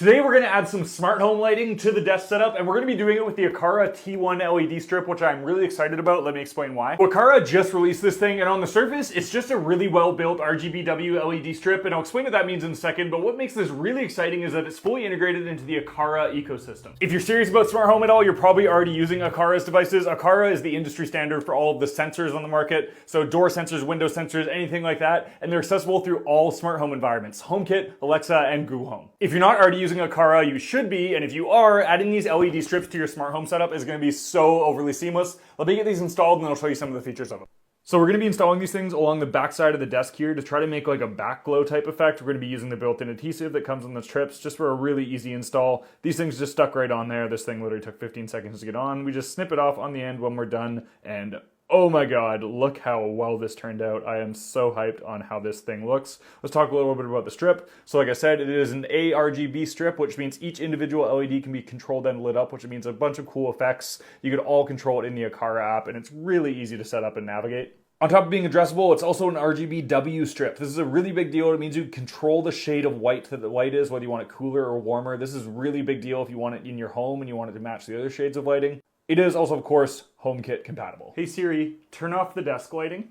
Today we're going to add some smart home lighting to the desk setup, and we're going to be doing it with the Aqara T1 LED Strip, which I'm really excited about. Let me explain why. Aqara just released this thing, and on the surface, it's just a really well-built RGBW LED strip, and I'll explain what that means in a second, but what makes this really exciting is that it's fully integrated into the Aqara ecosystem. If you're serious about smart home at all, you're probably already using Aqara's devices. Aqara is the industry standard for all of the sensors on the market, so door sensors, window sensors, anything like that, and they're accessible through all smart home environments, HomeKit, Alexa, and Google Home. If you're not already using Aqara, you should be, and if you are, adding these LED strips to your smart home setup is going to be so overly seamless. Let me get these installed and then I'll show you some of the features of them. So we're going to be installing these things along the back side of the desk here to try to make like a back glow type effect. We're going to be using the built-in adhesive that comes on the strips just for a really easy install. These things just stuck right on there. This thing literally took 15 seconds to get on. We just snip it off on the end when we're done, and oh my god, look how well this turned out. I am so hyped on how this thing looks. Let's talk a little bit about the strip. So like I said, it is an ARGB strip, which means each individual LED can be controlled and lit up, which means a bunch of cool effects. You could all control it in the Aqara app, and it's really easy to set up and navigate. On top of being addressable, it's also an RGBW strip. This is a really big deal. It means you control the shade of white that the light is, whether you want it cooler or warmer. This is a really big deal if you want it in your home and you want it to match the other shades of lighting. It is also, of course, HomeKit compatible. Hey Siri, turn off the desk lighting.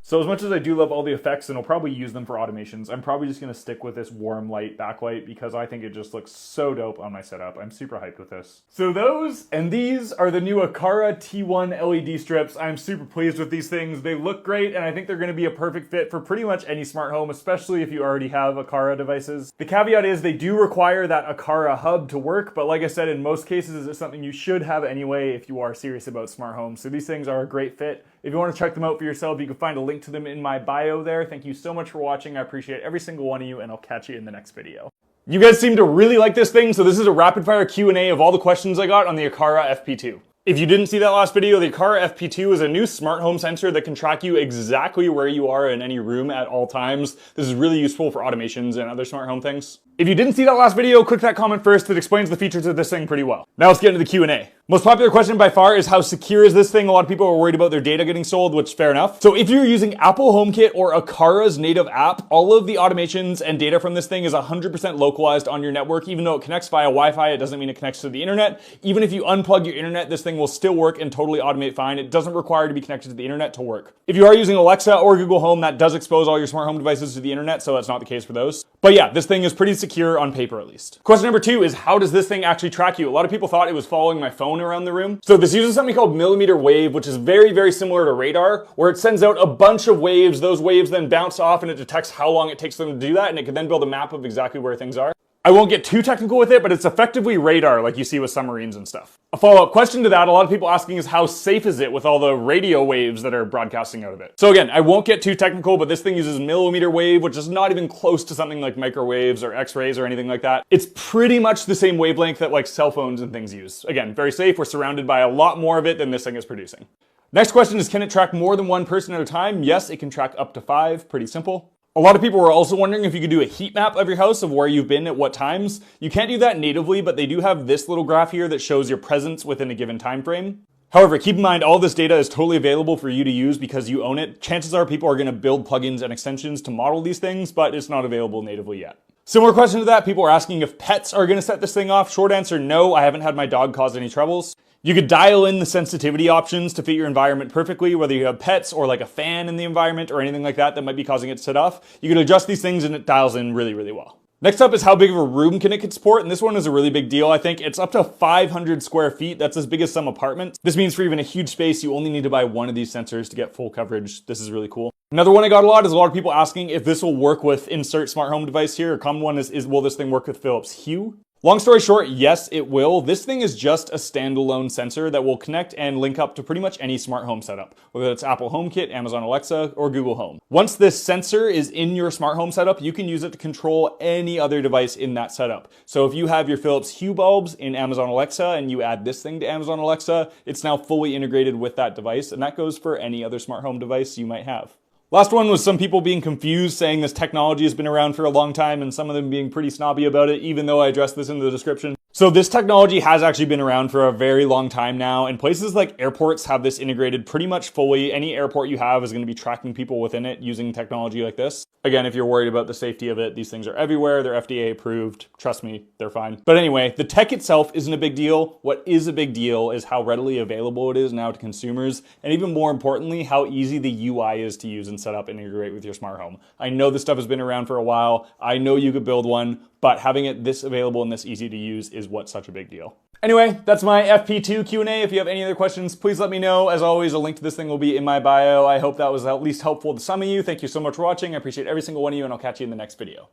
So as much as I do love all the effects, and I'll probably use them for automations, I'm probably just going to stick with this warm light backlight because I think it just looks so dope on my setup. I'm super hyped with this. So those and these are the new Aqara T1 LED strips. I'm super pleased with these things. They look great, and I think they're going to be a perfect fit for pretty much any smart home, especially if you already have Aqara devices. The caveat is they do require that Aqara hub to work, but like I said, in most cases, it's something you should have anyway if you are serious about smart homes. So these things are a great fit. If you want to check them out for yourself, you can find a link to them in my bio there. Thank you so much for watching. I appreciate every single one of you, and I'll catch you in the next video. You guys seem to really like this thing, so this is a rapid fire Q&A of all the questions I got on the Aqara FP2. If you didn't see that last video, the Aqara FP2 is a new smart home sensor that can track you exactly where you are in any room at all times. This is really useful for automations and other smart home things. If you didn't see that last video, click that comment first. It explains the features of this thing pretty well. Now let's get into the Q&A. Most popular question by far is how secure is this thing? A lot of people are worried about their data getting sold, which is fair enough. So if you're using Apple HomeKit or Aqara's native app, all of the automations and data from this thing is 100% localized on your network. Even though it connects via Wi-Fi, it doesn't mean it connects to the internet. Even if you unplug your internet, this thing will still work and totally automate fine. It doesn't require to be connected to the internet to work. If you are using Alexa or Google Home, that does expose all your smart home devices to the internet, so that's not the case for those. But yeah, this thing is pretty secure on paper at least. Question number 2 is, how does this thing actually track you? A lot of people thought it was following my phone around the room. So this uses something called millimeter wave, which is very, very similar to radar, where it sends out a bunch of waves. Those waves then bounce off and it detects how long it takes them to do that, and it can then build a map of exactly where things are. I won't get too technical with it, but it's effectively radar like you see with submarines and stuff. A follow-up question to that, a lot of people asking, is how safe is it with all the radio waves that are broadcasting out of it? So again, I won't get too technical, but this thing uses millimeter wave, which is not even close to something like microwaves or x-rays or anything like that. It's pretty much the same wavelength that like cell phones and things use. Again, very safe. We're surrounded by a lot more of it than this thing is producing. Next question is, can it track more than one person at a time? Yes, it can track up to 5. Pretty simple. A lot of people were also wondering if you could do a heat map of your house of where you've been at what times. You can't do that natively, but they do have this little graph here that shows your presence within a given time frame. However, keep in mind, all this data is totally available for you to use because you own it. Chances are people are going to build plugins and extensions to model these things, but it's not available natively yet. Similar question to that, people are asking if pets are going to set this thing off. Short answer, no. I haven't had my dog cause any troubles. You could dial in the sensitivity options to fit your environment perfectly, whether you have pets or like a fan in the environment or anything like that that might be causing it to set off. You can adjust these things and it dials in really, really well. Next up is how big of a room can it support, and this one is a really big deal. I think it's up to 500 square feet. That's as big as some apartments. This means for even a huge space, you only need to buy one of these sensors to get full coverage. This is really cool. Another one I got a lot is a lot of people asking if this will work with insert smart home device here. A common one is will this thing work with Philips Hue? Long story short, yes, it will. This thing is just a standalone sensor that will connect and link up to pretty much any smart home setup, whether it's Apple HomeKit, Amazon Alexa, or Google Home. Once this sensor is in your smart home setup, you can use it to control any other device in that setup. So if you have your Philips Hue bulbs in Amazon Alexa and you add this thing to Amazon Alexa, it's now fully integrated with that device, and that goes for any other smart home device you might have. Last one was some people being confused, saying this technology has been around for a long time, and some of them being pretty snobby about it, even though I addressed this in the description. So this technology has actually been around for a very long time now, and places like airports have this integrated pretty much fully. Any airport you have is going to be tracking people within it using technology like this. Again, if you're worried about the safety of it, these things are everywhere. They're FDA approved. Trust me, they're fine. But anyway, the tech itself isn't a big deal. What is a big deal is how readily available it is now to consumers, and even more importantly, how easy the UI is to use and set up and integrate with your smart home. I know this stuff has been around for a while. I know you could build one, but having it this available and this easy to use is what's such a big deal. Anyway, that's my FP2 Q&A. If you have any other questions, please let me know. As always, a link to this thing will be in my bio. I hope that was at least helpful to some of you. Thank you so much for watching. I appreciate every single one of you, and I'll catch you in the next video.